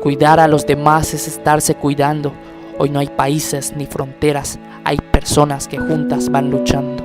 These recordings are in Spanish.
Cuidar a los demás es estarse cuidando. Hoy no hay países ni fronteras, hay personas que juntas van luchando.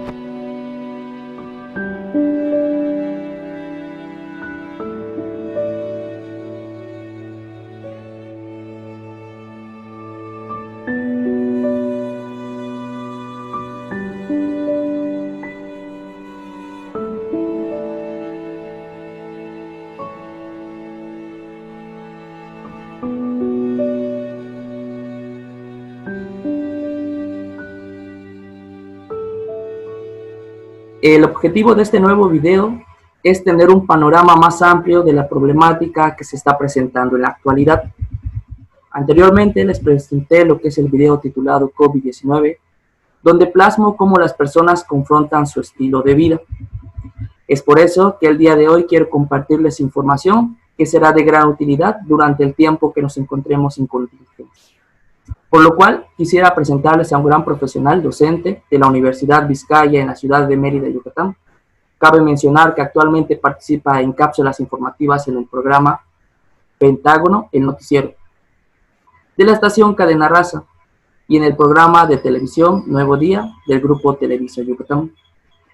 El objetivo de este nuevo video es tener un panorama más amplio de la problemática que se está presentando en la actualidad. Anteriormente les presenté lo que es el video titulado COVID-19, donde plasmo cómo las personas confrontan su estilo de vida. Es por eso que el día de hoy quiero compartirles información que será de gran utilidad durante el tiempo que nos encontremos en contingencia. Por lo cual, quisiera presentarles a un gran profesional docente de la Universidad Vizcaya en la ciudad de Mérida, Yucatán. Cabe mencionar que actualmente participa en cápsulas informativas en el programa Pentágono, el noticiero, de la estación Cadena Raza, y en el programa de televisión Nuevo Día del grupo Televisa Yucatán.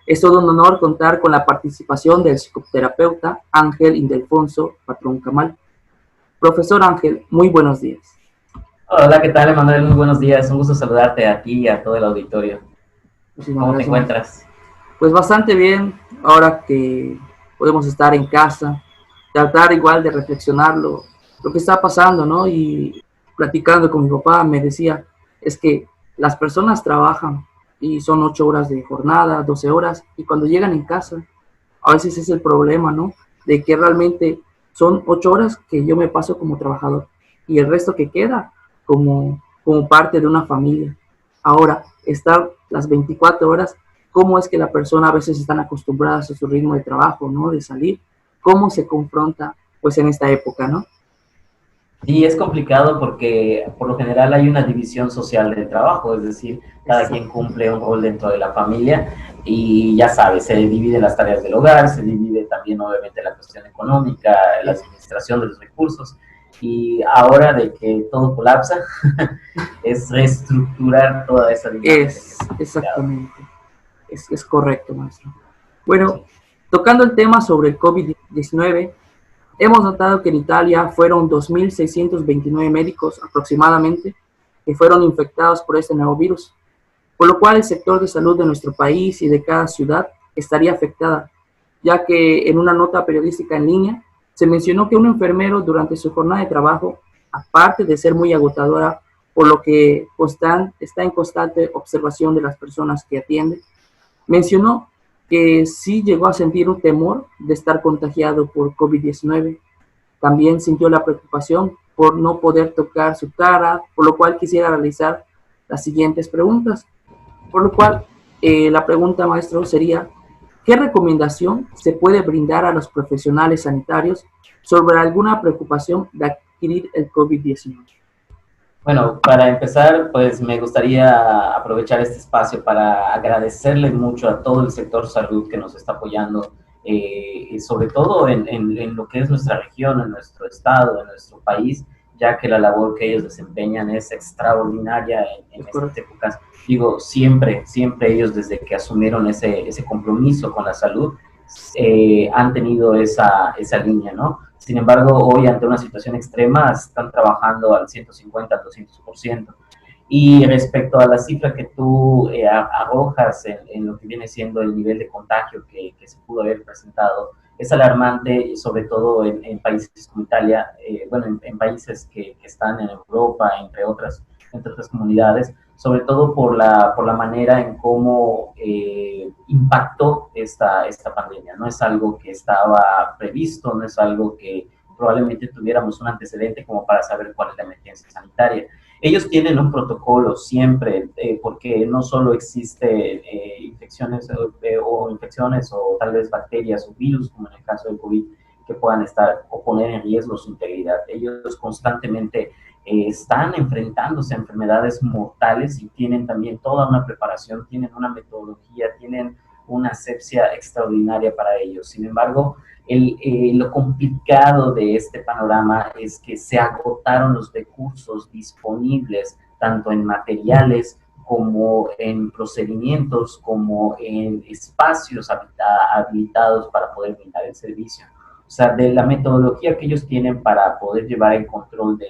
Es todo un honor contar con la participación del psicoterapeuta Ángel Ildefonso Patrón Camal. Profesor Ángel, muy buenos días. Hola, ¿qué tal, Emanuel? Muy buenos días. Un gusto saludarte a ti y a todo el auditorio. ¿Cómo te encuentras? Pues bastante bien, ahora que podemos estar en casa, tratar igual de reflexionar lo que está pasando, ¿no? Y platicando con mi papá me decía, es que las personas trabajan y son 8 horas de jornada, 12 horas, y cuando llegan en casa, a veces es el problema, ¿no? De que realmente son 8 horas que yo me paso como trabajador y el resto que queda como parte de una familia. Ahora, estar las 24 horas, ¿cómo es que la persona a veces están acostumbradas a su ritmo de trabajo, ¿no? De salir, ¿cómo se confronta pues en esta época, ¿no? Sí, es complicado porque por lo general hay una división social del trabajo, es decir, cada quien cumple un rol dentro de la familia y ya sabes, se dividen las tareas del hogar, se divide también obviamente la cuestión económica, la administración de los recursos y ahora de que todo colapsa es reestructurar toda esa dinámica. Exactamente, es correcto, maestro. Bueno, sí. Tocando el tema sobre el COVID-19, hemos notado que en Italia fueron 2.629 médicos aproximadamente que fueron infectados por este nuevo virus, por lo cual el sector de salud de nuestro país y de cada ciudad estaría afectada, ya que en una nota periodística en línea se mencionó que un enfermero durante su jornada de trabajo, aparte de ser muy agotadora, por lo que está en constante observación de las personas que atiende, mencionó que sí llegó a sentir un temor de estar contagiado por COVID-19. También sintió la preocupación por no poder tocar su cara, por lo cual quisiera realizar las siguientes preguntas. Por lo cual, la pregunta, maestro, sería, ¿qué recomendación se puede brindar a los profesionales sanitarios sobre alguna preocupación de adquirir el COVID-19? Bueno, para empezar, pues me gustaría aprovechar este espacio para agradecerle mucho a todo el sector salud que nos está apoyando, sobre todo en lo que es nuestra región, en nuestro estado, en nuestro país, ya que la labor que ellos desempeñan es extraordinaria en estas épocas. Digo, siempre ellos desde que asumieron ese compromiso con la salud, han tenido esa línea, ¿no? Sin embargo, hoy ante una situación extrema están trabajando al 150, al 200%. Y respecto a la cifra que tú arrojas en lo que viene siendo el nivel de contagio que se pudo haber presentado, es alarmante, sobre todo en países como Italia, bueno, en países que están en Europa, entre otras comunidades, sobre todo por la manera en cómo impactó esta pandemia. No es algo que estaba previsto, no es algo que probablemente tuviéramos un antecedente como para saber cuál es la emergencia sanitaria. Ellos tienen un protocolo siempre, porque no solo existe infecciones o tal vez bacterias o virus, como en el caso del COVID, que puedan estar o poner en riesgo su integridad. Ellos constantemente están enfrentándose a enfermedades mortales y tienen también toda una preparación, tienen una metodología, tienen una asepsia extraordinaria para ellos. Sin embargo, lo complicado de este panorama es que se agotaron los recursos disponibles, tanto en materiales como en procedimientos, como en espacios habilitados para poder brindar el servicio. O sea, de la metodología que ellos tienen para poder llevar el control de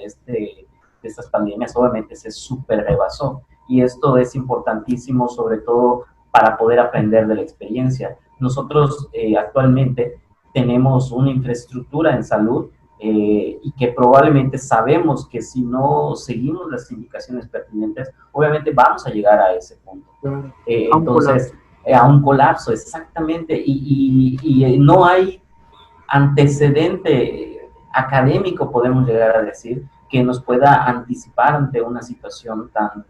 estas pandemias, obviamente se súper rebasó. Y esto es importantísimo, sobre todo para poder aprender de la experiencia. Nosotros actualmente tenemos una infraestructura en salud y que probablemente sabemos que si no seguimos las indicaciones pertinentes, obviamente vamos a llegar a ese punto. Entonces, a un colapso, exactamente, y no hay antecedente académico, podemos llegar a decir, que nos pueda anticipar ante una situación tan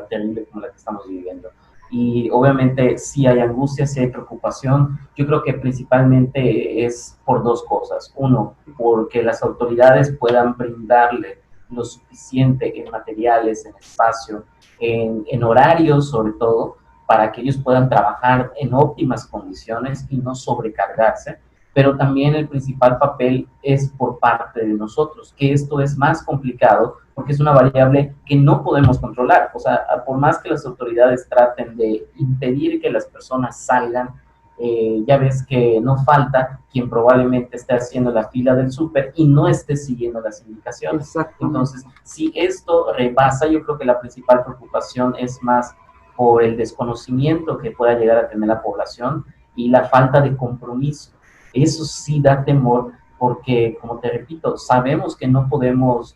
terrible como la que estamos viviendo. Y obviamente sí hay angustia, sí hay preocupación. Yo creo que principalmente es por dos cosas. Uno, porque las autoridades puedan brindarle lo suficiente en materiales, en espacio, en horarios sobre todo, para que ellos puedan trabajar en óptimas condiciones y no sobrecargarse. Pero también el principal papel es por parte de nosotros, que esto es más complicado porque es una variable que no podemos controlar. O sea, por más que las autoridades traten de impedir que las personas salgan, ya ves que no falta quien probablemente esté haciendo la fila del súper y no esté siguiendo las indicaciones. Entonces, si esto rebasa, yo creo que la principal preocupación es más por el desconocimiento que pueda llegar a tener la población y la falta de compromiso. Eso sí da temor porque, como te repito, sabemos que no podemos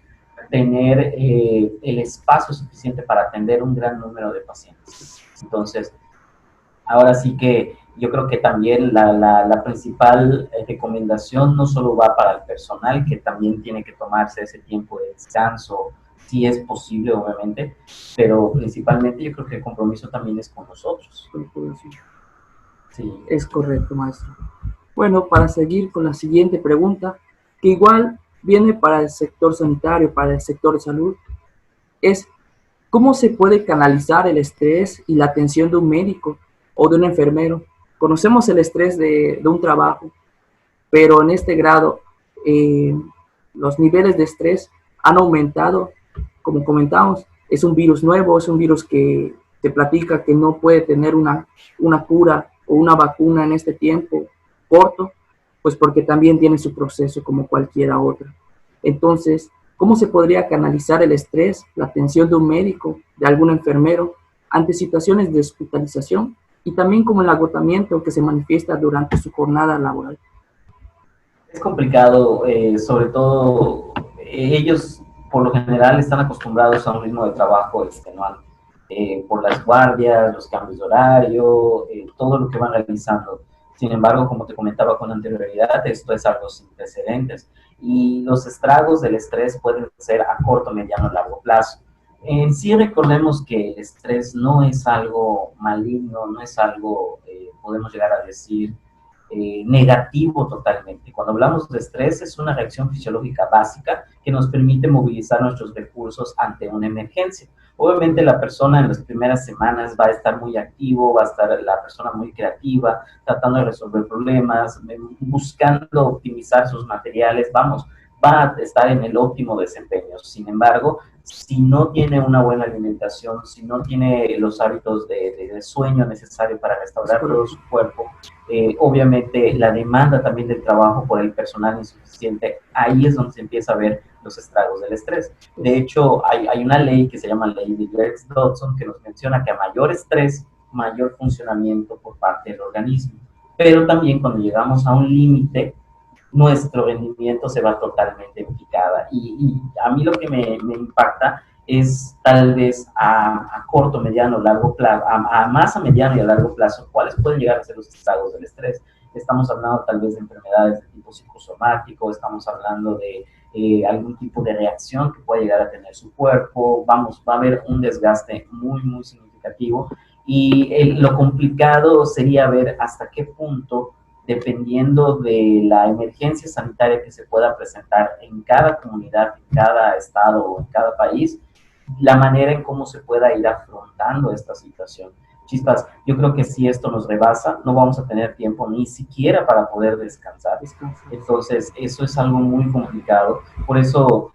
tener el espacio suficiente para atender un gran número de pacientes. Entonces, ahora sí que yo creo que también la principal recomendación no solo va para el personal, que también tiene que tomarse ese tiempo de descanso, si es posible, obviamente, pero principalmente yo creo que el compromiso también es con nosotros. Sí. Es correcto, maestro. Bueno, para seguir con la siguiente pregunta, que igual viene para el sector sanitario, para el sector de salud, es ¿cómo se puede canalizar el estrés y la atención de un médico o de un enfermero? Conocemos el estrés de un trabajo, pero en este grado los niveles de estrés han aumentado. Como comentamos, es un virus nuevo, es un virus que te platica que no puede tener una cura o una vacuna en este tiempo corto, pues porque también tiene su proceso como cualquiera otra. Entonces, ¿cómo se podría canalizar el estrés, la atención de un médico, de algún enfermero, ante situaciones de hospitalización y también como el agotamiento que se manifiesta durante su jornada laboral? Es complicado, sobre todo ellos por lo general están acostumbrados a un ritmo de trabajo extenuante, por las guardias, los cambios de horario, todo lo que van realizando. Sin embargo, como te comentaba con anterioridad, esto es algo sin precedentes y los estragos del estrés pueden ser a corto, mediano o largo plazo. En sí recordemos que el estrés no es algo maligno, no es algo, podemos llegar a decir, negativo totalmente. Cuando hablamos de estrés es una reacción fisiológica básica que nos permite movilizar nuestros recursos ante una emergencia. Obviamente la persona en las primeras semanas va a estar muy activo, va a estar la persona muy creativa, tratando de resolver problemas, buscando optimizar sus materiales, vamos, va a estar en el óptimo desempeño. Sin embargo, si no tiene una buena alimentación, si no tiene los hábitos de sueño necesario para restaurar todo su cuerpo, obviamente la demanda también del trabajo por el personal insuficiente, ahí es donde se empieza a ver los estragos del estrés. De hecho, hay una ley que se llama ley de Yerkes-Dodson que nos menciona que a mayor estrés, mayor funcionamiento por parte del organismo. Pero también cuando llegamos a un límite, nuestro rendimiento se va totalmente en picada. Y a mí lo que me impacta es tal vez a corto, mediano, largo plazo, más a mediano y a largo plazo, cuáles pueden llegar a ser los estragos del estrés. Estamos hablando tal vez de enfermedades de tipo psicosomático, estamos hablando de algún tipo de reacción que pueda llegar a tener su cuerpo, vamos, va a haber un desgaste muy, muy significativo y lo complicado sería ver hasta qué punto, dependiendo de la emergencia sanitaria que se pueda presentar en cada comunidad, en cada estado o en cada país, la manera en cómo se pueda ir afrontando esta situación. Chispas, yo creo que si esto nos rebasa, no vamos a tener tiempo ni siquiera para poder descansar. Entonces, eso es algo muy complicado. Por eso,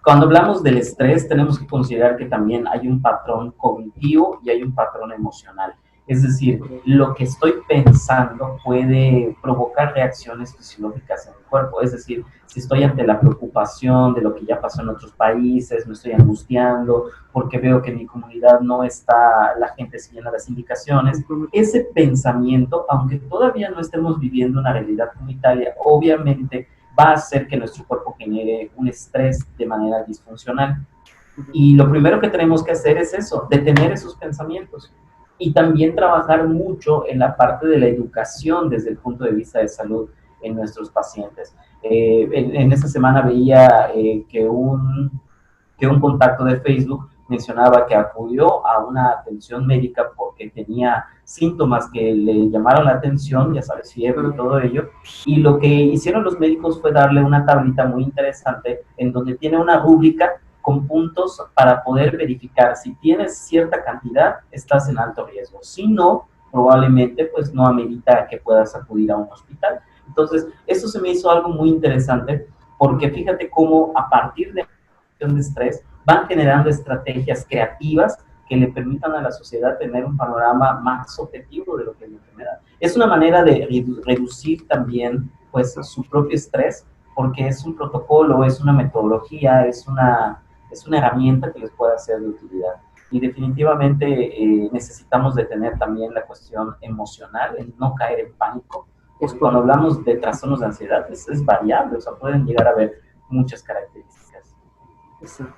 cuando hablamos del estrés, tenemos que considerar que también hay un patrón cognitivo y hay un patrón emocional. Es decir, lo que estoy pensando puede provocar reacciones fisiológicas en el cuerpo. Es decir, si estoy ante la preocupación de lo que ya pasó en otros países, me estoy angustiando porque veo que en mi comunidad no está la gente siguiendo las indicaciones, ese pensamiento, aunque todavía no estemos viviendo una realidad comunitaria, obviamente va a hacer que nuestro cuerpo genere un estrés de manera disfuncional. Y lo primero que tenemos que hacer es eso, detener esos pensamientos. Y también trabajar mucho en la parte de la educación desde el punto de vista de salud en nuestros pacientes. En esta semana veía que un contacto de Facebook mencionaba que acudió a una atención médica porque tenía síntomas que le llamaron la atención, ya sabes, fiebre y todo ello, y lo que hicieron los médicos fue darle una tablita muy interesante en donde tiene una rúbrica con puntos para poder verificar si tienes cierta cantidad, estás en alto riesgo. Si no, probablemente pues no amerita que puedas acudir a un hospital. Entonces, eso se me hizo algo muy interesante porque fíjate cómo a partir de estrés van generando estrategias creativas que le permitan a la sociedad tener un panorama más objetivo de lo que es la enfermedad. Es una manera de reducir también pues su propio estrés porque es un protocolo, es una metodología, es una herramienta que les puede ser de utilidad. Y definitivamente necesitamos de tener también la cuestión emocional, el no caer en pánico, porque cuando hablamos de trastornos de ansiedad es variable, o sea, pueden llegar a haber muchas características. Exacto.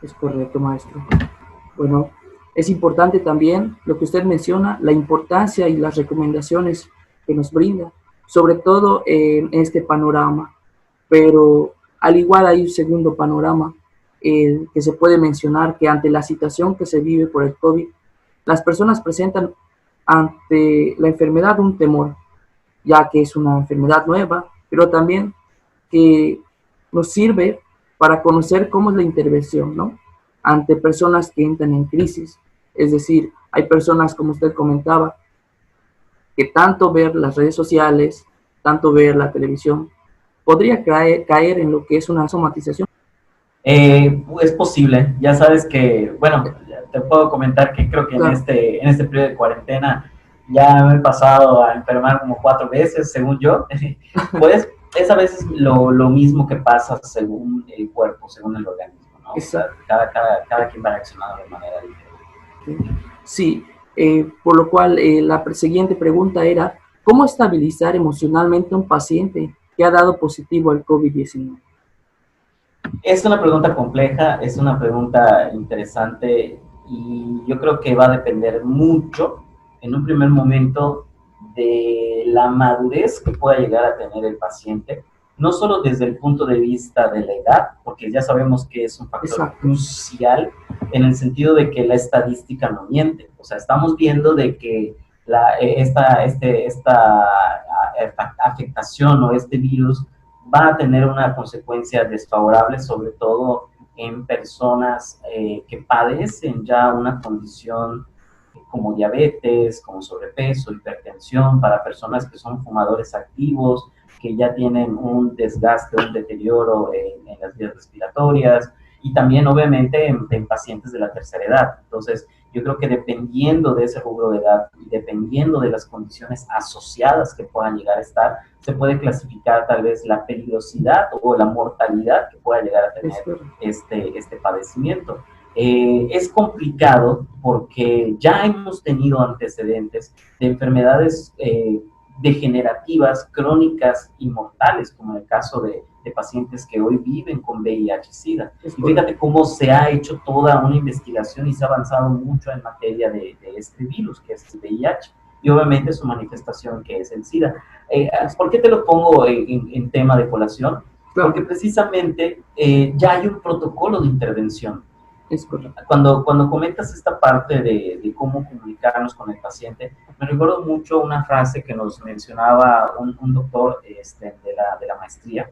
Es correcto, maestro. Bueno, es importante también lo que usted menciona, la importancia y las recomendaciones que nos brinda, sobre todo en este panorama. Pero al igual hay un segundo panorama que se puede mencionar que ante la situación que se vive por el COVID, las personas presentan ante la enfermedad un temor, ya que es una enfermedad nueva, pero también que nos sirve para conocer cómo es la intervención, ¿no? Ante personas que entran en crisis. Es decir, hay personas, como usted comentaba, que tanto ver las redes sociales, tanto ver la televisión, podría caer en lo que es una somatización. Es posible, ya sabes que, bueno, te puedo comentar que creo que Claro. en este periodo de cuarentena ya me he pasado a enfermar como 4 veces, según yo. Pues es a veces lo mismo que pasa según el cuerpo, según el organismo, ¿no? O sea, cada quien va reaccionando de manera diferente. Sí, por lo cual la siguiente pregunta era, ¿cómo estabilizar emocionalmente a un paciente que ha dado positivo al COVID-19? Es una pregunta compleja, es una pregunta interesante y yo creo que va a depender mucho en un primer momento de la madurez que pueda llegar a tener el paciente, no solo desde el punto de vista de la edad, porque ya sabemos que es un factor crucial en el sentido de que la estadística no miente. O sea, estamos viendo de que esta afectación o este virus va a tener una consecuencia desfavorable, sobre todo en personas que padecen ya una condición como diabetes, como sobrepeso, hipertensión, para personas que son fumadores activos, que ya tienen un desgaste, un deterioro en las vías respiratorias, y también obviamente en pacientes de la tercera edad. Entonces, yo creo que dependiendo de ese rubro de edad y dependiendo de las condiciones asociadas que puedan llegar a estar, se puede clasificar tal vez la peligrosidad o la mortalidad que pueda llegar a tener este padecimiento. Es complicado porque ya hemos tenido antecedentes de enfermedades degenerativas, crónicas y mortales, como en el caso de pacientes que hoy viven con VIH-Sida. Y fíjate cómo se ha hecho toda una investigación y se ha avanzado mucho en materia de este virus, que es el VIH, y obviamente su manifestación, que es el SIDA. ¿Por qué te lo pongo en tema de colación? Porque precisamente ya hay un protocolo de intervención. Es correcto. Cuando comentas esta parte de cómo comunicarnos con el paciente, me recuerdo mucho una frase que nos mencionaba un doctor de la maestría,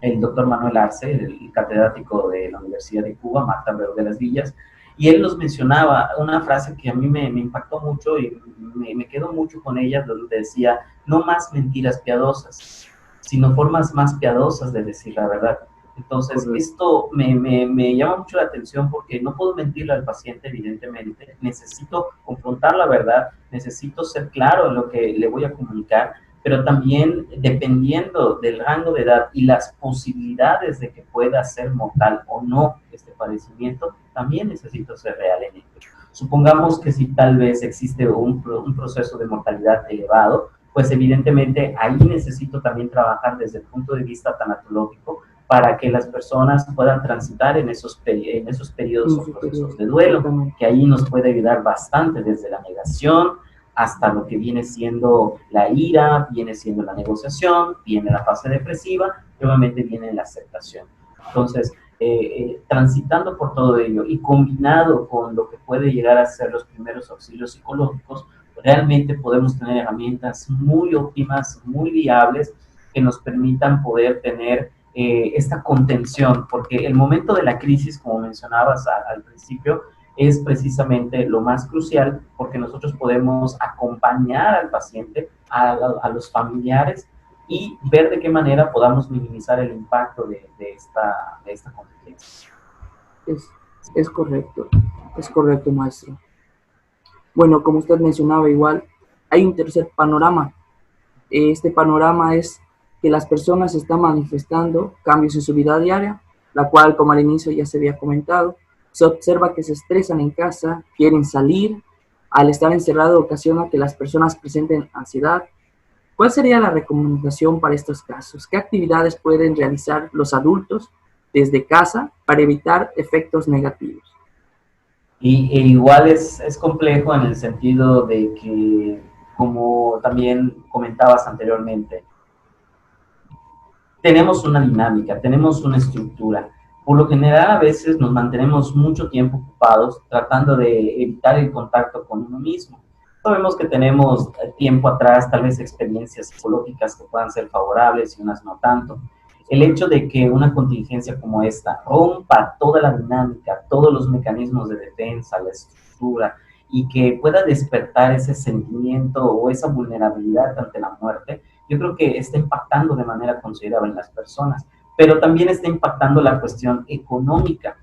el doctor Manuel Arce, el catedrático de la Universidad de Cuba, Marta Abreu de las Villas, Y él nos mencionaba una frase que a mí me impactó mucho y me quedo mucho con ella, donde decía, no más mentiras piadosas, sino formas más piadosas de decir la verdad. Entonces, esto me llama mucho la atención porque no puedo mentirle al paciente, evidentemente. Necesito confrontar la verdad, necesito ser claro en lo que le voy a comunicar, pero también dependiendo del rango de edad y las posibilidades de que pueda ser mortal o no este padecimiento, también necesito ser real en ello. Supongamos que si tal vez existe un proceso de mortalidad elevado, pues evidentemente ahí necesito también trabajar desde el punto de vista tanatológico para que las personas puedan transitar en esos periodos o procesos de duelo, que ahí nos puede ayudar bastante desde la negación hasta lo que viene siendo la ira, viene siendo la negociación, viene la fase depresiva y obviamente viene la aceptación. Entonces, transitando por todo ello y combinado con lo que puede llegar a ser los primeros auxilios psicológicos, realmente podemos tener herramientas muy óptimas, muy viables, que nos permitan poder tener esta contención, porque el momento de la crisis, como mencionabas al principio, es precisamente lo más crucial, porque nosotros podemos acompañar al paciente, a los familiares, y ver de qué manera podamos minimizar el impacto de esta contingencia. Es correcto, maestro. Bueno, como usted mencionaba, igual hay un tercer panorama. Este panorama es que las personas están manifestando cambios en su vida diaria, la cual, como al inicio ya se había comentado, se observa que se estresan en casa, quieren salir, al estar encerrado ocasiona que las personas presenten ansiedad. ¿Cuál sería la recomendación para estos casos? ¿Qué actividades pueden realizar los adultos desde casa para evitar efectos negativos? Igual es complejo en el sentido de que, como también comentabas anteriormente, tenemos una dinámica, tenemos una estructura. Por lo general, a veces nos mantenemos mucho tiempo ocupados tratando de evitar el contacto con uno mismo. Sabemos que tenemos tiempo atrás tal vez experiencias psicológicas que puedan ser favorables y unas no tanto. El hecho de que una contingencia como esta rompa toda la dinámica, todos los mecanismos de defensa, la estructura, y que pueda despertar ese sentimiento o esa vulnerabilidad ante la muerte, yo creo que está impactando de manera considerable en las personas, pero también está impactando la cuestión económica,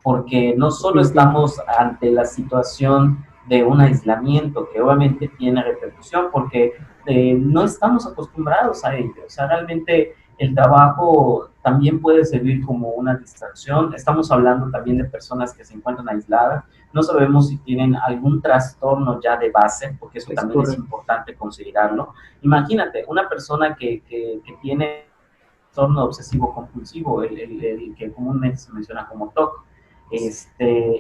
porque no solo estamos ante la situación de un aislamiento, que obviamente tiene repercusión, porque no estamos acostumbrados a ello. O sea, realmente el trabajo también puede servir como una distracción. Estamos hablando también de personas que se encuentran aisladas. No sabemos si tienen algún trastorno ya de base, porque eso también es importante considerarlo. Imagínate, una persona que tiene trastorno obsesivo compulsivo, el que comúnmente se menciona como TOC.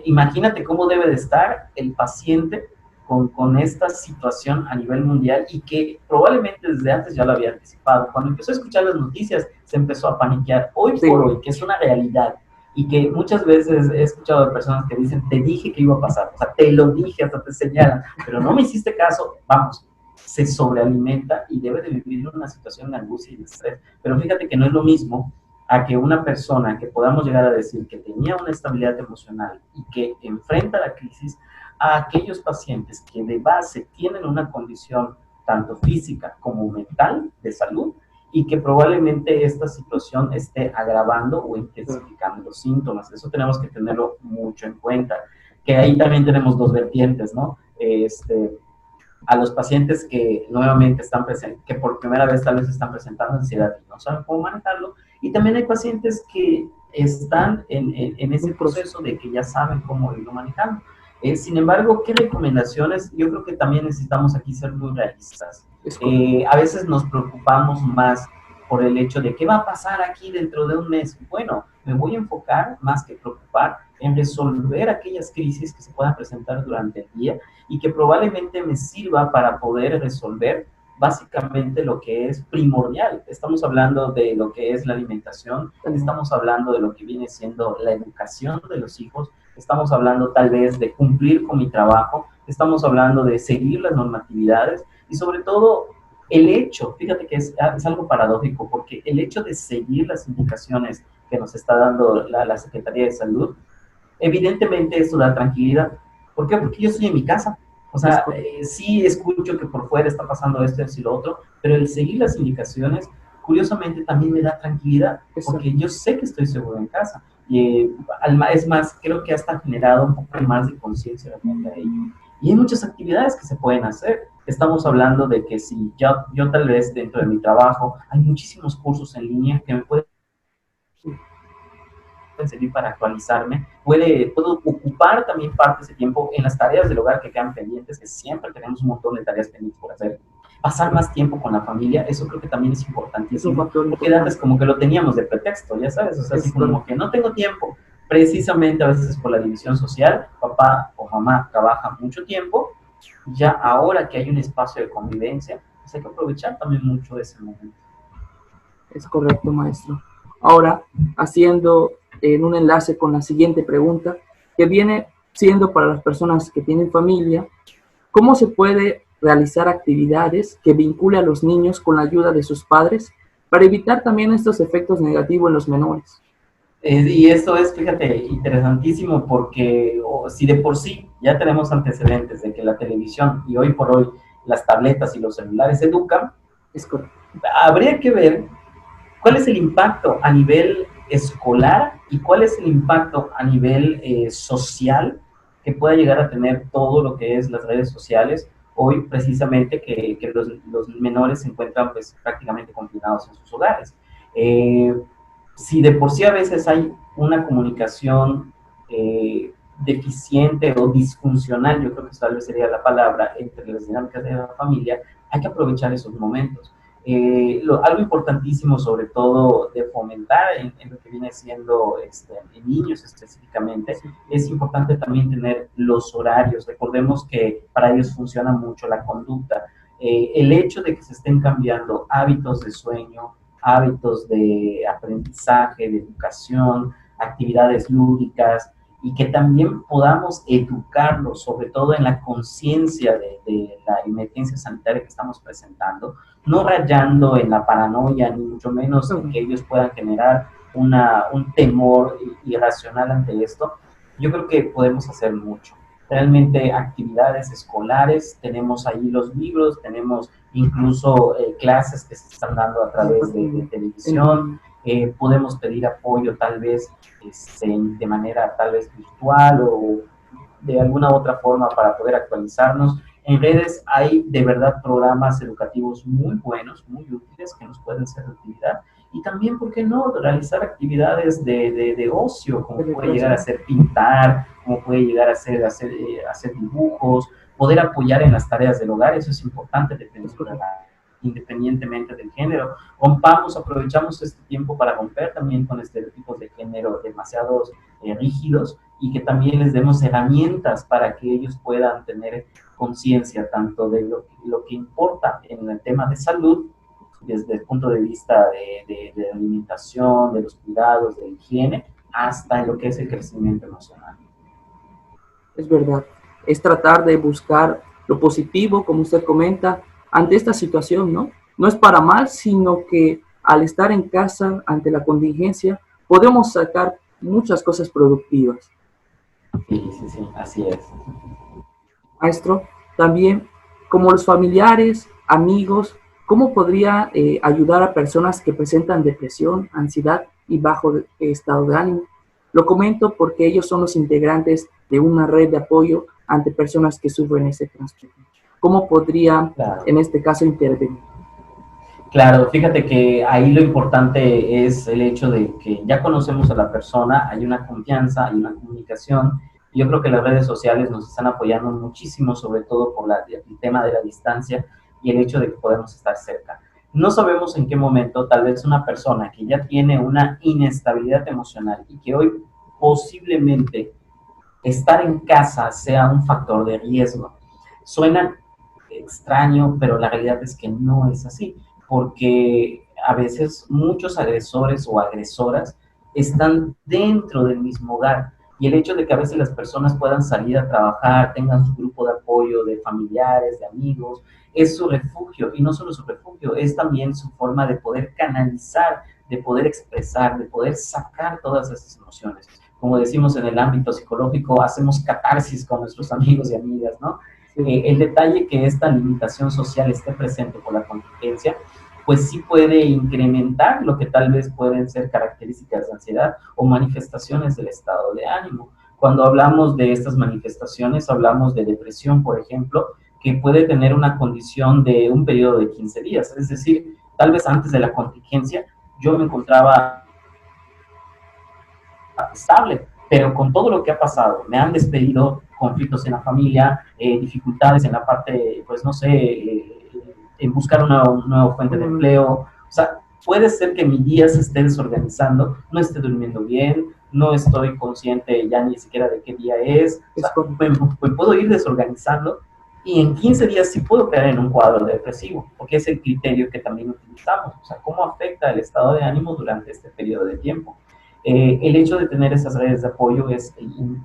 Imagínate cómo debe de estar el paciente con esta situación a nivel mundial y que probablemente desde antes ya lo había anticipado. Cuando empezó a escuchar las noticias, se empezó a paniquear. Hoy por hoy, que es una realidad y que muchas veces he escuchado de personas que dicen, te dije que iba a pasar, o sea, te lo dije, hasta te señalan, pero no me hiciste caso, vamos, se sobrealimenta y debe de vivir una situación de angustia y de estrés. Pero fíjate que no es lo mismo a que una persona que podamos llegar a decir que tenía una estabilidad emocional y que enfrenta la crisis, a aquellos pacientes que de base tienen una condición tanto física como mental de salud y que probablemente esta situación esté agravando o intensificando los síntomas. Eso tenemos que tenerlo mucho en cuenta, que ahí también tenemos dos vertientes, ¿no? A los pacientes que nuevamente están presentes, que por primera vez tal vez están presentando ansiedad y no saben cómo manejarlo, y también hay pacientes que están en ese proceso de que ya saben cómo irlo manejando. Sin embargo, ¿qué recomendaciones? Yo creo que también necesitamos aquí ser muy realistas. A veces nos preocupamos más por el hecho de qué va a pasar aquí dentro de un mes. Bueno, me voy a enfocar más que preocupar en resolver aquellas crisis que se puedan presentar durante el día y que probablemente me sirva para poder resolver básicamente lo que es primordial. Estamos hablando de lo que es la alimentación, estamos hablando de lo que viene siendo la educación de los hijos, estamos hablando tal vez de cumplir con mi trabajo, estamos hablando de seguir las normatividades y sobre todo el hecho, fíjate que es algo paradójico, porque el hecho de seguir las indicaciones que nos está dando la Secretaría de Salud Evidentemente esto da tranquilidad. ¿Por qué? Porque yo estoy en mi casa. O Es sea, correcto. sí escucho que por fuera está pasando esto y lo otro, pero el seguir las indicaciones, curiosamente, también me da tranquilidad, Exacto. porque yo sé que estoy seguro en casa. Y es más, creo que hasta ha generado un poco más de conciencia realmente a ello. Y hay muchas actividades que se pueden hacer. Estamos hablando de que si yo tal vez dentro de mi trabajo, hay muchísimos cursos en línea que me pueden servir para actualizarme, puedo ocupar también parte de ese tiempo en las tareas del hogar que quedan pendientes, que siempre tenemos un montón de tareas pendientes por hacer. Pasar más tiempo con la familia, eso creo que también es Es un importantísimo, factor porque antes importante. como que lo teníamos de pretexto, ya sabes, o sea, así Es como correcto. que no tengo tiempo, precisamente a veces por la división social, papá o mamá trabajan mucho tiempo, ya ahora que hay un espacio de convivencia, pues hay que aprovechar también mucho ese momento. Es correcto, maestro. Ahora, haciendo en un enlace con la siguiente pregunta, que viene siendo para las personas que tienen familia, ¿cómo se puede realizar actividades que vincule a los niños con la ayuda de sus padres para evitar también estos efectos negativos en los menores? Y esto es, fíjate, interesantísimo porque si de por sí ya tenemos antecedentes de que la televisión y hoy por hoy las tabletas y los celulares educan, Es correcto. habría que ver cuál es el impacto a nivel escolar y cuál es el impacto a nivel social que pueda llegar a tener todo lo que es las redes sociales hoy precisamente que los menores se encuentran pues prácticamente confinados en sus hogares. Eh, si de por sí a veces hay una comunicación deficiente o disfuncional, yo creo que tal vez sería la palabra, entre las dinámicas de la familia, hay que aprovechar esos momentos. Algo importantísimo, sobre todo de fomentar en lo que viene siendo en niños específicamente, Sí, es importante también tener los horarios. Recordemos que para ellos funciona mucho la conducta. El hecho de que se estén cambiando hábitos de sueño, hábitos de aprendizaje, de educación, actividades lúdicas, y que también podamos educarlos, sobre todo en la conciencia de la emergencia sanitaria que estamos presentando, no rayando en la paranoia, ni mucho menos en que ellos puedan generar un temor irracional ante esto. Yo creo que podemos hacer mucho. Realmente actividades escolares, tenemos ahí los libros, tenemos incluso clases que se están dando a través de televisión, podemos pedir apoyo tal vez de manera tal vez virtual o de alguna otra forma para poder actualizarnos. En redes hay de verdad programas educativos muy buenos, muy útiles que nos pueden ser de utilidad. Y también, ¿por qué no?, realizar actividades de ocio, como puede llegar a ser pintar, como puede llegar a ser hacer dibujos, poder apoyar en las tareas del hogar, eso es importante dependiendo de independientemente del género. Rompamos, aprovechamos este tiempo para romper también con estereotipos de género demasiados rígidos y que también les demos herramientas para que ellos puedan tener conciencia tanto de lo que importa en el tema de salud, desde el punto de vista de alimentación, de los cuidados, de higiene, hasta en lo que es el crecimiento emocional. Es verdad. Es tratar de buscar lo positivo, como usted comenta, ante esta situación, ¿no? No es para mal, sino que al estar en casa, ante la contingencia, podemos sacar muchas cosas productivas. Sí, sí, sí, así es. Maestro, también como los familiares, amigos, ¿cómo podría ayudar a personas que presentan depresión, ansiedad y bajo estado de ánimo? Lo comento porque ellos son los integrantes de una red de apoyo ante personas que sufren ese trastorno. ¿Cómo podría, Claro. en este caso, intervenir? Claro, fíjate que ahí lo importante es el hecho de que ya conocemos a la persona, hay una confianza, hay una comunicación. Yo creo que las redes sociales nos están apoyando muchísimo, sobre todo por el tema de la distancia y el hecho de que podemos estar cerca. No sabemos en qué momento tal vez una persona que ya tiene una inestabilidad emocional y que hoy posiblemente estar en casa sea un factor de riesgo. Suena extraño, pero la realidad es que no es así, porque a veces muchos agresores o agresoras están dentro del mismo hogar y el hecho de que a veces las personas puedan salir a trabajar, tengan su grupo de apoyo de familiares, de amigos, es su refugio y no solo su refugio, es también su forma de poder canalizar, de poder expresar, de poder sacar todas esas emociones. como decimos en el ámbito psicológico, hacemos catarsis con nuestros amigos y amigas, ¿no? Sí. El detalle que esta limitación social esté presente por la contingencia, pues sí puede incrementar lo que tal vez pueden ser características de ansiedad o manifestaciones del estado de ánimo. Cuando hablamos de estas manifestaciones, hablamos de depresión, por ejemplo, que puede tener una condición de un periodo de 15 días, es decir, tal vez antes de la contingencia yo me encontraba estable, pero con todo lo que ha pasado, me han despedido, conflictos en la familia, dificultades en la parte, pues no sé, en buscar una nueva fuente de empleo, o sea, puede ser que mi día se esté desorganizando, no esté durmiendo bien, no estoy consciente ya ni siquiera de qué día es, o sea, me puedo ir desorganizando y en 15 días sí puedo caer en un cuadro depresivo, porque es el criterio que también utilizamos, o sea, cómo afecta el estado de ánimo durante este periodo de tiempo. El hecho de tener esas redes de apoyo es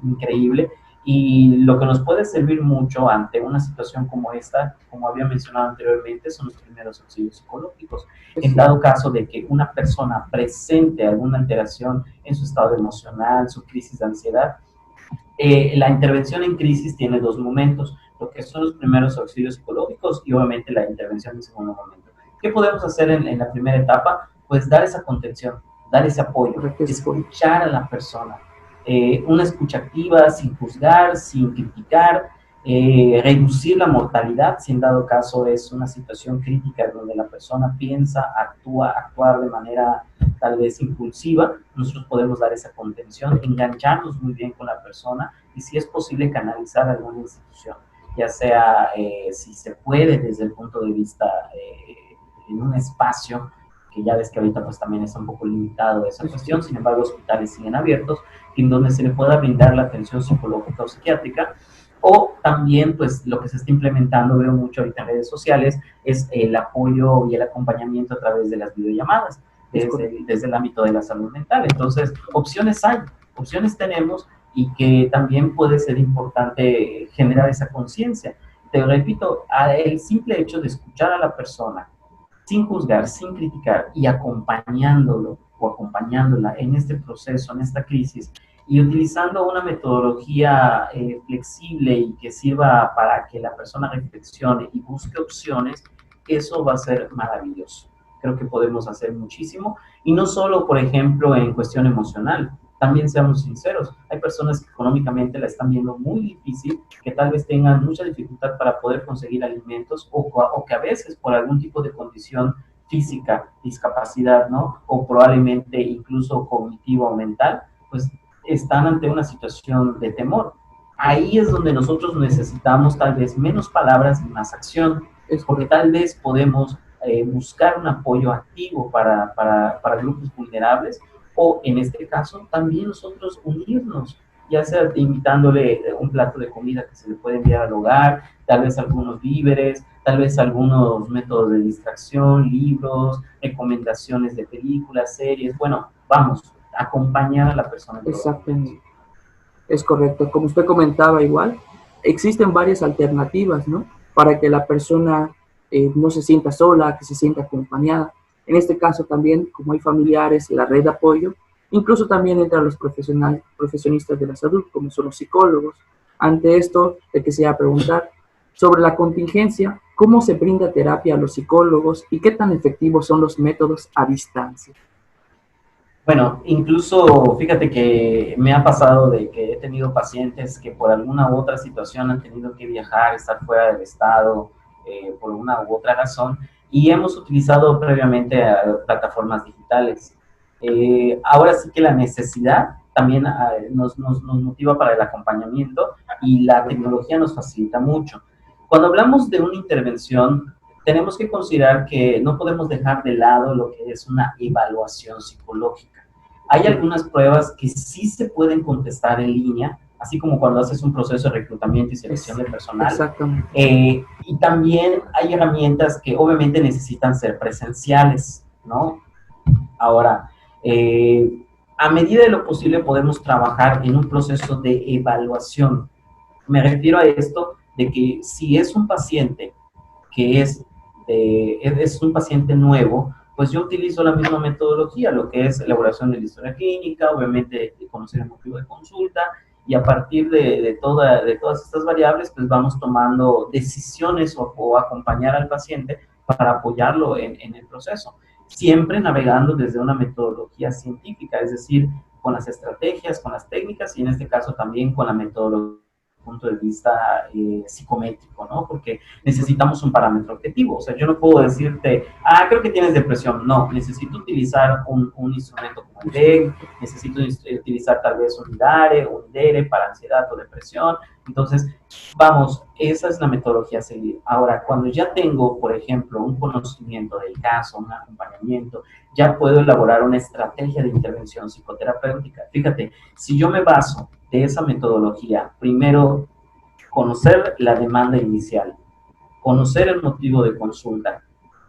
increíble y lo que nos puede servir mucho ante una situación como esta, como había mencionado anteriormente, son los primeros auxilios psicológicos. En dado caso de que una persona presente alguna alteración en su estado emocional, su crisis de ansiedad, la intervención en crisis tiene dos momentos, lo que son los primeros auxilios psicológicos y obviamente la intervención en segundo momento. ¿Qué podemos hacer en la primera etapa? Pues dar esa contención, dar ese apoyo, escuchar a la persona, una escucha activa, sin juzgar, sin criticar, reducir la mortalidad, si en dado caso es una situación crítica donde la persona piensa, actuar de manera tal vez impulsiva, nosotros podemos dar esa contención, engancharnos muy bien con la persona y si es posible canalizar a alguna institución, ya sea si se puede desde el punto de vista en un espacio, que ya ves que ahorita pues también está un poco limitado esa cuestión, sin embargo hospitales siguen abiertos, en donde se le pueda brindar la atención psicológica o psiquiátrica, o también pues lo que se está implementando, veo mucho ahorita en redes sociales, es el apoyo y el acompañamiento a través de las videollamadas, desde el ámbito de la salud mental. Entonces, opciones hay, opciones tenemos y que también puede ser importante generar esa conciencia. Te repito, el simple hecho de escuchar a la persona, sin juzgar, sin criticar y acompañándolo o acompañándola en este proceso, en esta crisis, y utilizando una metodología flexible y que sirva para que la persona reflexione y busque opciones, eso va a ser maravilloso. Creo que podemos hacer muchísimo, y no solo, por ejemplo, en cuestión emocional, también seamos sinceros, hay personas que económicamente la están viendo muy difícil, que tal vez tengan mucha dificultad para poder conseguir alimentos o que a veces por algún tipo de condición física, discapacidad, ¿no? O probablemente incluso cognitivo o mental, pues están ante una situación de temor. Ahí es donde nosotros necesitamos tal vez menos palabras y más acción, porque tal vez podemos buscar un apoyo activo para grupos vulnerables, o en este caso también nosotros unirnos, ya sea invitándole un plato de comida que se le puede enviar al hogar, tal vez algunos víveres, tal vez algunos métodos de distracción, libros, recomendaciones de películas, series, bueno, vamos, acompañar a la persona. Exactamente, es correcto. Como usted comentaba igual, existen varias alternativas, ¿no? Para que la persona no se sienta sola, que se sienta acompañada. En este caso también, como hay familiares, la red de apoyo, incluso también entre los profesionistas de la salud, como son los psicólogos. Ante esto, te quisiera preguntar sobre la contingencia, ¿cómo se brinda terapia a los psicólogos y qué tan efectivos son los métodos a distancia? Bueno, incluso fíjate que me ha pasado de que he tenido pacientes que por alguna u otra situación han tenido que viajar, estar fuera del estado, por una u otra razón, y hemos utilizado previamente plataformas digitales. Ahora sí que la necesidad también nos motiva para el acompañamiento y la tecnología nos facilita mucho. Cuando hablamos de una intervención, tenemos que considerar que no podemos dejar de lado lo que es una evaluación psicológica. Hay algunas pruebas que sí se pueden contestar en línea, así como cuando haces un proceso de reclutamiento y selección de personal. Exactamente. Y también hay herramientas que obviamente necesitan ser presenciales, ¿no? Ahora, a medida de lo posible podemos trabajar en un proceso de evaluación. Me refiero a esto de que si es un paciente que es un paciente nuevo, pues yo utilizo la misma metodología, lo que es elaboración de la historia clínica, obviamente conocer el motivo de consulta, y a partir de todas estas variables, pues vamos tomando decisiones o acompañar al paciente para apoyarlo en el proceso. Siempre navegando desde una metodología científica, es decir, con las estrategias, con las técnicas y en este caso también con la metodología punto de vista psicométrico, ¿no? Porque necesitamos un parámetro objetivo. O sea, yo no puedo decirte, creo que tienes depresión. No, necesito utilizar un instrumento como el DEC, necesito utilizar tal vez un IDARE o un DERE para ansiedad o depresión. Entonces, vamos, esa es la metodología a seguir. Ahora, cuando ya tengo, por ejemplo, un conocimiento del caso, un acompañamiento, ya puedo elaborar una estrategia de intervención psicoterapéutica. Fíjate, si yo me baso de esa metodología, primero, conocer la demanda inicial, conocer el motivo de consulta,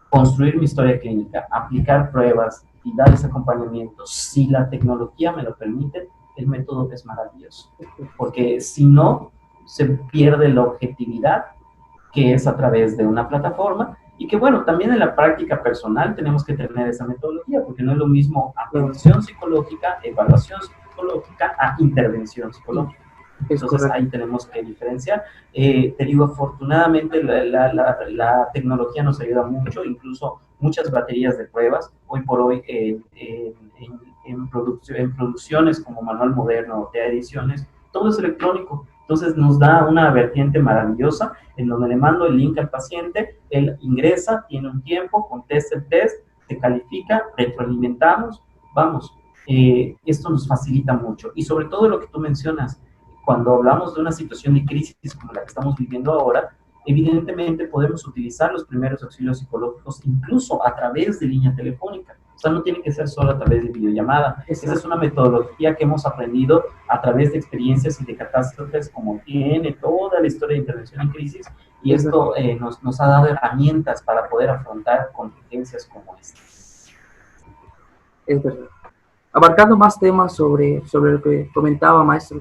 construir mi historia clínica, aplicar pruebas y dar ese acompañamiento. Si la tecnología me lo permite, el método es maravilloso, porque si no, se pierde la objetividad que es a través de una plataforma y que, bueno, también en la práctica personal tenemos que tener esa metodología, porque no es lo mismo atención psicológica, evaluación psicológica a intervención psicológica. Entonces ahí tenemos que diferenciar. Te digo, afortunadamente la tecnología nos ayuda mucho, incluso muchas baterías de pruebas. Hoy por hoy en producciones como Manual Moderno o TEA Ediciones, todo es electrónico. Entonces nos da una vertiente maravillosa en donde le mando el link al paciente, él ingresa, tiene un tiempo, contesta el test, se califica, retroalimentamos, vamos. Esto nos facilita mucho. Y sobre todo lo que tú mencionas, cuando hablamos de una situación de crisis como la que estamos viviendo ahora, evidentemente podemos utilizar los primeros auxilios psicológicos incluso a través de línea telefónica. O sea, no tiene que ser solo a través de videollamada. Esa es una metodología que hemos aprendido a través de experiencias y de catástrofes, como tiene toda la historia de intervención en crisis, y esto nos ha dado herramientas para poder afrontar contingencias como esta. Es verdad. Abarcando más temas sobre lo que comentaba, maestro,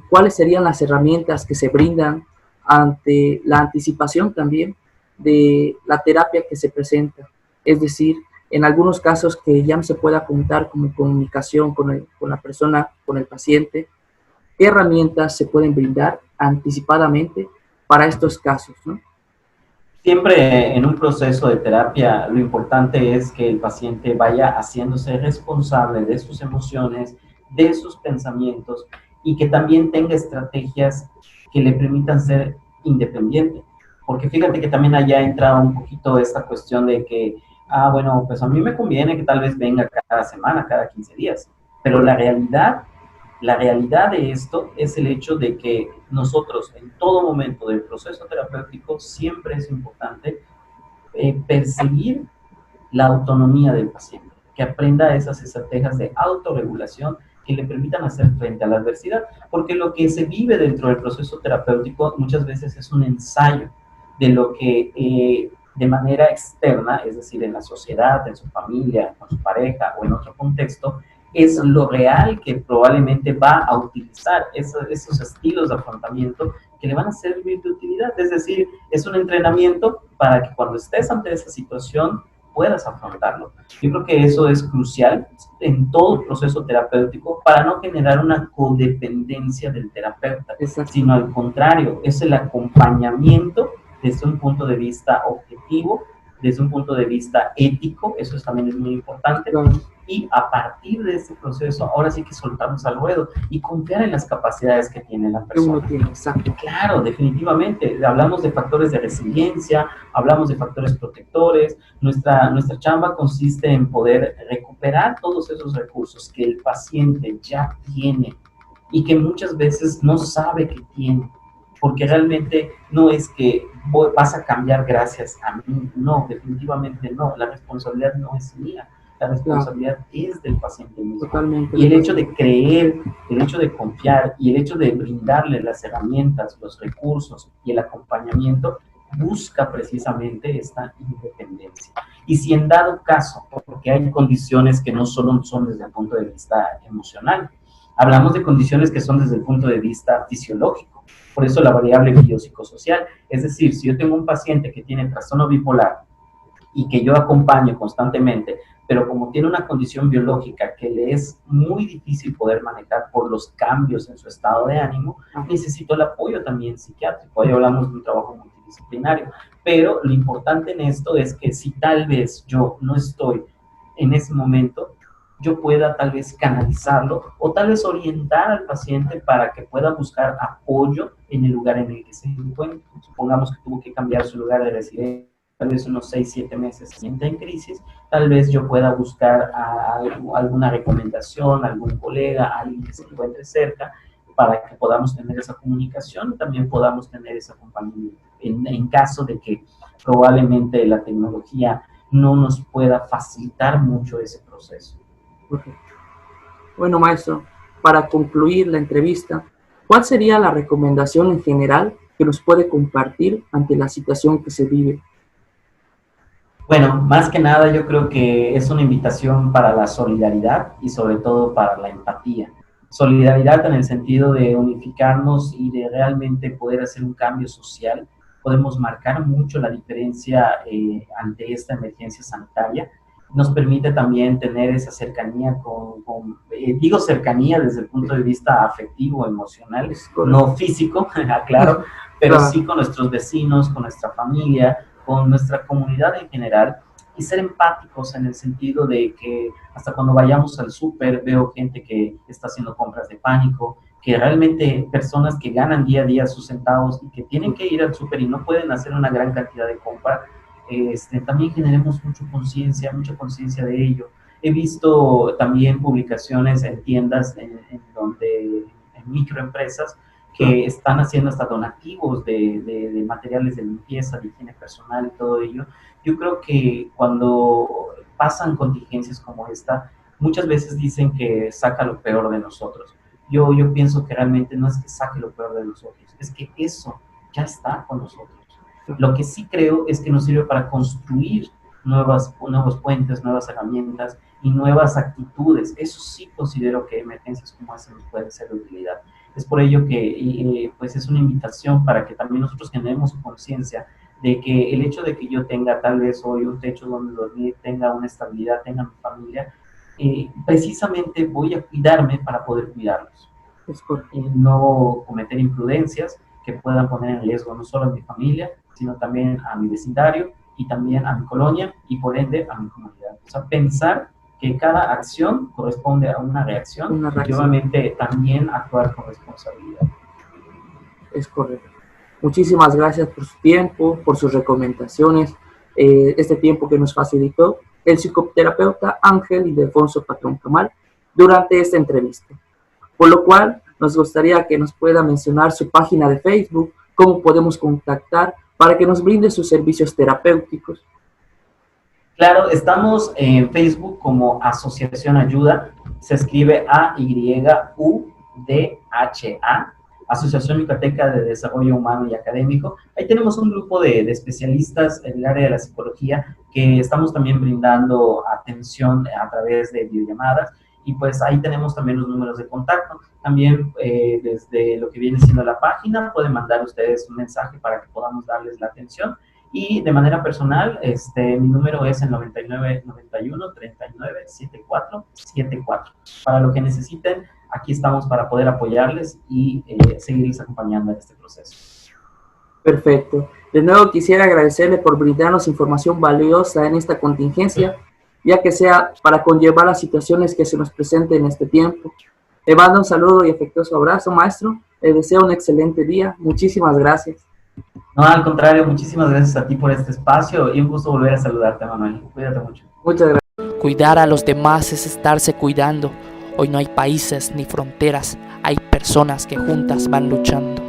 ¿cuáles serían las herramientas que se brindan ante la anticipación también de la terapia que se presenta? Es decir, en algunos casos que ya no se pueda contar con comunicación con la persona, con el paciente, ¿qué herramientas se pueden brindar anticipadamente para estos casos, ¿no? Siempre en un proceso de terapia, lo importante es que el paciente vaya haciéndose responsable de sus emociones, de sus pensamientos, y que también tenga estrategias que le permitan ser independiente. Porque fíjate que también allá entra un poquito esta cuestión de que, bueno, pues a mí me conviene que tal vez venga cada semana, cada 15 días. Pero la realidad de esto es el hecho de que nosotros en todo momento del proceso terapéutico siempre es importante perseguir la autonomía del paciente, que aprenda esas estrategias de autorregulación que le permitan hacer frente a la adversidad, porque lo que se vive dentro del proceso terapéutico muchas veces es un ensayo de lo que de manera externa, es decir, en la sociedad, en su familia, con su pareja o en otro contexto, es lo real que probablemente va a utilizar esos estilos de afrontamiento que le van a servir de utilidad. Es decir, es un entrenamiento para que cuando estés ante esa situación puedas afrontarlo. Yo creo que eso es crucial en todo el proceso terapéutico para no generar una codependencia del terapeuta, sino al contrario, es el acompañamiento desde un punto de vista objetivo, desde un punto de vista ético, eso también es muy importante, y a partir de este proceso, ahora sí que soltarnos al ruedo y confiar en las capacidades que tiene la persona. Uno tiene, exacto. Claro, definitivamente, hablamos de factores de resiliencia, hablamos de factores protectores, nuestra chamba consiste en poder recuperar todos esos recursos que el paciente ya tiene y que muchas veces no sabe que tiene, porque realmente no es que vas a cambiar gracias a mí, no, definitivamente no, la responsabilidad no es mía, la responsabilidad es del paciente mismo. Totalmente. Y el hecho de creer, el hecho de confiar y el hecho de brindarle las herramientas, los recursos y el acompañamiento busca precisamente esta independencia. Y si en dado caso, porque hay condiciones que no solo son desde el punto de vista emocional, hablamos de condiciones que son desde el punto de vista fisiológico. Por eso la variable biopsicosocial. Es decir, si yo tengo un paciente que tiene trastorno bipolar y que yo acompaño constantemente, pero como tiene una condición biológica que le es muy difícil poder manejar por los cambios en su estado de ánimo, necesito el apoyo también psiquiátrico. Ahí hablamos de un trabajo multidisciplinario, pero lo importante en esto es que si tal vez yo no estoy en ese momento, yo pueda tal vez canalizarlo o tal vez orientar al paciente para que pueda buscar apoyo en el lugar en el que se encuentra. Supongamos que tuvo que cambiar su lugar de residencia, tal vez unos 6, 7 meses se sienta en crisis, tal vez yo pueda buscar alguna recomendación, algún colega, alguien que se encuentre cerca, para que podamos tener esa comunicación, también podamos tener ese acompañamiento. En caso de que probablemente la tecnología no nos pueda facilitar mucho ese proceso. Bueno, maestro, para concluir la entrevista, ¿cuál sería la recomendación en general que nos puede compartir ante la situación que se vive? Bueno, más que nada yo creo que es una invitación para la solidaridad y sobre todo para la empatía. Solidaridad en el sentido de unificarnos y de realmente poder hacer un cambio social. Podemos marcar mucho la diferencia ante esta emergencia sanitaria. Nos permite también tener esa cercanía digo cercanía desde el punto de vista afectivo, emocional, no físico, claro, pero sí con nuestros vecinos, con nuestra familia, con nuestra comunidad en general, y ser empáticos en el sentido de que hasta cuando vayamos al súper veo gente que está haciendo compras de pánico, que realmente personas que ganan día a día sus centavos y que tienen que ir al súper y no pueden hacer una gran cantidad de compra, también generemos mucha conciencia de ello. He visto también publicaciones en tiendas en microempresas que están haciendo hasta donativos de materiales de limpieza, de higiene personal y todo ello. Yo creo que cuando pasan contingencias como esta, muchas veces dicen que saca lo peor de nosotros. Yo pienso que realmente no es que saque lo peor de nosotros, es que eso ya está con nosotros. Lo que sí creo es que nos sirve para construir nuevos puentes, nuevas herramientas y nuevas actitudes. Eso sí considero que emergencias como esta nos pueden ser de utilidad. Es por ello que pues es una invitación para que también nosotros generemos conciencia de que el hecho de que yo tenga tal vez hoy un techo donde dormir, tenga una estabilidad, tenga mi familia, precisamente voy a cuidarme para poder cuidarlos. No cometer imprudencias que puedan poner en riesgo no solo a mi familia, sino también a mi vecindario y también a mi colonia y por ende a mi comunidad. O sea, pensar que cada acción corresponde a una reacción y obviamente también actuar con responsabilidad. Es correcto. Muchísimas gracias por su tiempo, por sus recomendaciones, este tiempo que nos facilitó el psicoterapeuta Ángel Ildefonso Patrón Camal durante esta entrevista. Por lo cual, nos gustaría que nos pueda mencionar su página de Facebook, cómo podemos contactar para que nos brinde sus servicios terapéuticos. Claro, estamos en Facebook como Asociación Ayuda, se escribe AYUDHA, Asociación Yucateca de Desarrollo Humano y Académico. Ahí tenemos un grupo de especialistas en el área de la psicología que estamos también brindando atención a través de videollamadas y pues ahí tenemos también los números de contacto. También desde lo que viene siendo la página pueden mandar ustedes un mensaje para que podamos darles la atención. Y de manera personal, mi número es el 9991-397474. Para lo que necesiten, aquí estamos para poder apoyarles y seguirles acompañando en este proceso. Perfecto. De nuevo quisiera agradecerle por brindarnos información valiosa en esta contingencia, ya que sea para conllevar las situaciones que se nos presenten en este tiempo. Le mando un saludo y afectuoso abrazo, maestro. Le deseo un excelente día. Muchísimas gracias. No, al contrario, muchísimas gracias a ti por este espacio y un gusto volver a saludarte, Manuel. Cuídate mucho. Muchas gracias. Cuidar a los demás es estarse cuidando. Hoy no hay países ni fronteras, hay personas que juntas van luchando.